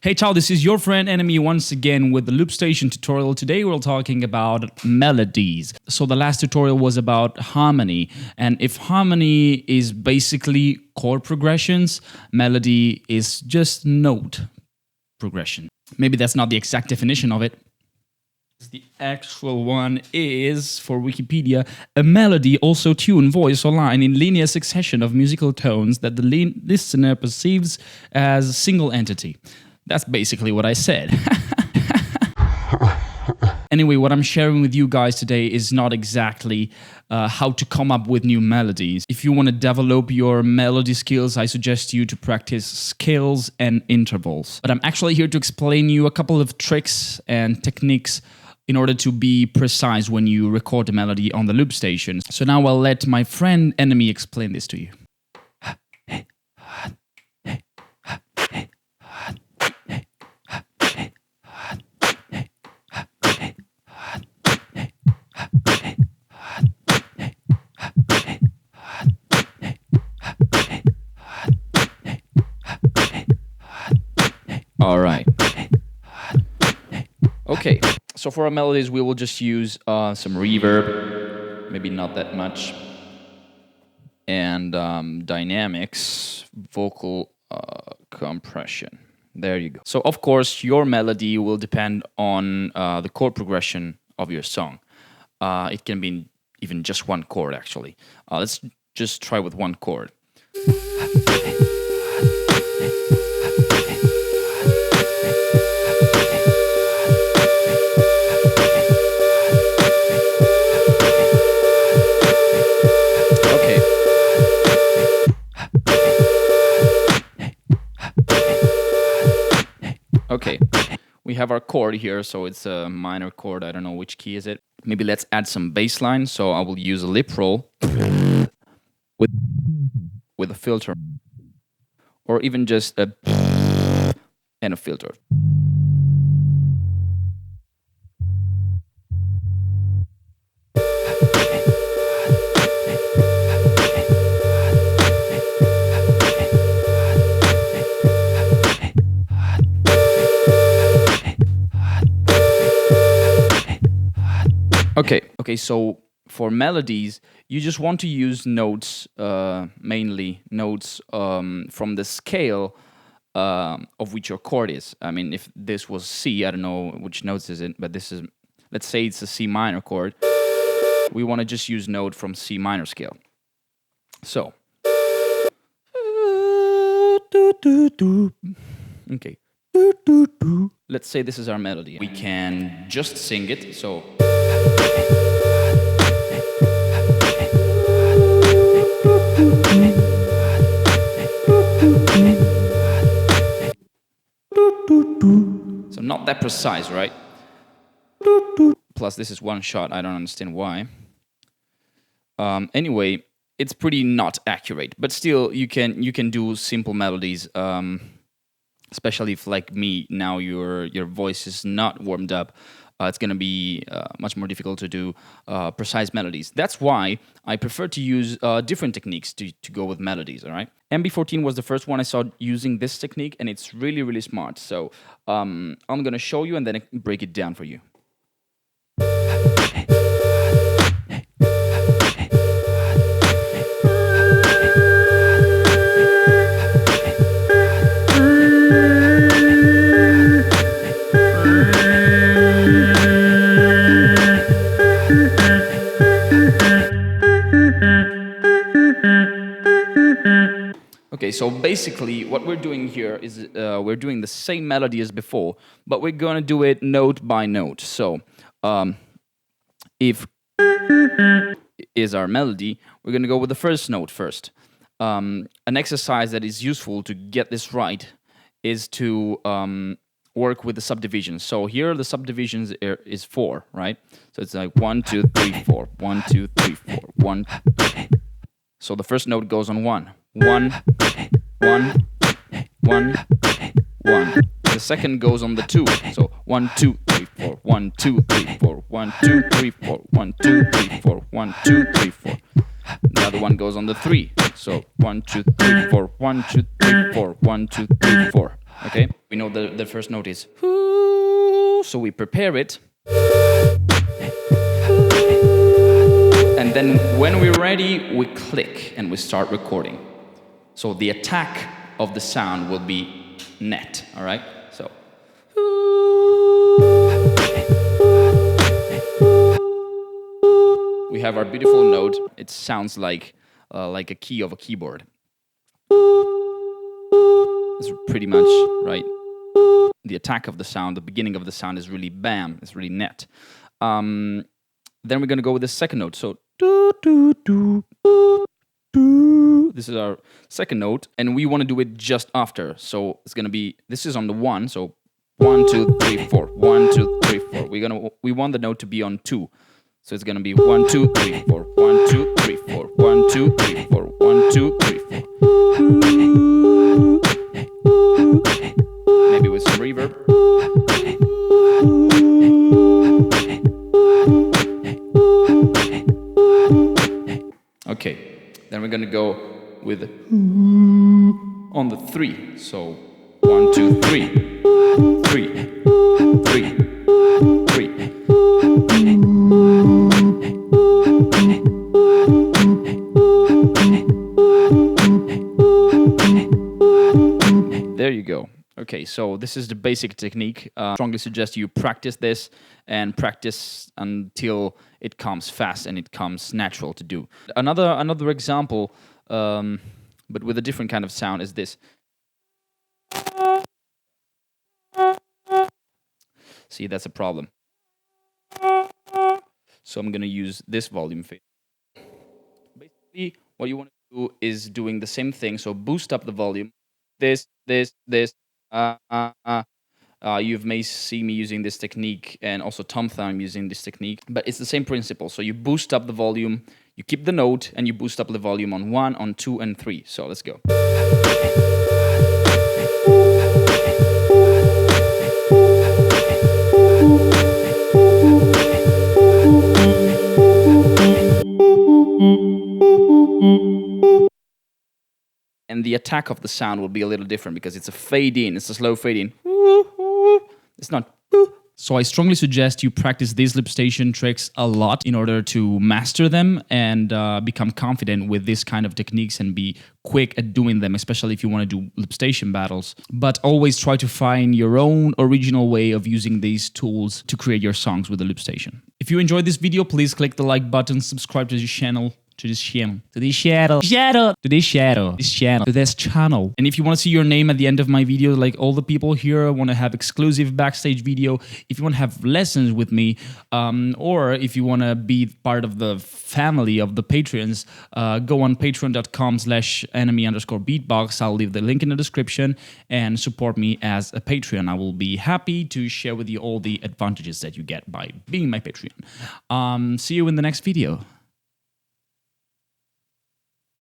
Hey ciao, this is your friend Enemy once again with the Loopstation tutorial. Today we're talking about melodies. So the last tutorial was about harmony, and if harmony is basically chord progressions, melody is just note progression. Maybe that's not the exact definition of it. The actual one is, for Wikipedia, a melody, also tune, voice, or line in linear succession of musical tones that the listener perceives as a single entity. That's basically what I said. Anyway, what I'm sharing with you guys today is not exactly how to come up with new melodies. If you want to develop your melody skills, I suggest you to practice scales and intervals. But I'm actually here to explain you a couple of tricks and techniques in order to be precise when you record a melody on the Loopstation. So now I'll let my friend Enemy explain this to you. All right. Okay, so for our melodies, we will just use some reverb, maybe not that much, and dynamics, vocal compression. There you go. So, of course, your melody will depend on the chord progression of your song. It can be even just one chord, actually. Let's just try with one chord. Okay, we have our chord here, so it's a minor chord. I don't know which key is it. Maybe let's add some bass line. So I will use a lip roll with a filter, or even just a and a filter. Okay, so for melodies, you just want to use notes, mainly notes from the scale of which your chord is. I mean, if this was C, I don't know which notes is it, but this is, let's say it's a C minor chord. We want to just use note from C minor scale. So, okay. Let's say this is our melody. We can just sing it, so. So not that precise, right? Plus this is one shot, I don't understand why. Anyway, it's pretty not accurate, but still you can do simple melodies, especially if, like me, now your voice is not warmed up. It's going to be much more difficult to do precise melodies. That's why I prefer to use different techniques to go with melodies, all right? MB14 was the first one I saw using this technique, and it's really, really smart. So I'm going to show you and then break it down for you. Okay, so basically what we're doing here is we're doing the same melody as before, but we're going to do it note by note. So if is our melody, we're going to go with the first note first. An exercise that is useful to get this right is to work with the subdivisions. So here the subdivisions is 4, right? So it's like 1, 2, 3, 4, 1, 2, 3, 4, 1. So the first note goes on 1. 1, 1, 1, 1. The second goes on the 2. So 1, 2, 3, 4, 1, 2, 3, 4, 1, 2, 3, 4, 1, 2, 3, 4, 1, 2, 3, 4. The other one goes on the 3. So 1, 2, 3, 4, 1, 2, 3, 4, 1, 2, 3, 4. Okay, we know the first note is hoo, so we prepare it. And then when we're ready, we click and we start recording. So the attack of the sound will be net, all right? So. We have our beautiful note. It sounds like a key of a keyboard. It's pretty much, right? The attack of the sound, the beginning of the sound is really bam, it's really net. Then we're gonna go with the second note. So, do, do, do, do. This is our second note, and we wanna do it just after. So it's gonna be, this is on the 1, so 1, 2, 3, 4. 1, 2, 3, 4. We want the note to be on 2. So it's gonna be 1, 2, 3, 4. 1, 2, 3, 4. 1, 2, 3, 4. 1, 2, 3, 4. Maybe with some reverb. Okay, then we're gonna go with on the 3. So 1, 2, 3, 3, 3, 3. There you go. Okay, so this is the basic technique. Strongly suggest you practice this and practice until it comes fast and it comes natural to do. Another example, but with a different kind of sound, is this. See, that's a problem. So I'm gonna use this volume fade. Basically, what you want to do is doing the same thing. So boost up the volume. This. You may see me using this technique, and also Tom Thumb using this technique, but it's the same principle. So you boost up the volume, you keep the note, and you boost up the volume on 1, on 2, and 3. So let's go. And the attack of the sound will be a little different because it's a fade in, it's a slow fade in. It's not. So I strongly suggest you practice these Loopstation tricks a lot in order to master them and become confident with this kind of techniques and be quick at doing them, especially if you want to do Loopstation battles. But always try to find your own original way of using these tools to create your songs with the Loopstation. If you enjoyed this video, please click the like button, subscribe to this channel. To this channel. And if you want to see your name at the end of my video, like all the people here, want to have exclusive backstage video, if you want to have lessons with me, or if you want to be part of the family of the Patreons, go on patreon.com/enemy_beatbox. I'll leave the link in the description and support me as a Patreon. I will be happy to share with you all the advantages that you get by being my Patreon. See you in the next video.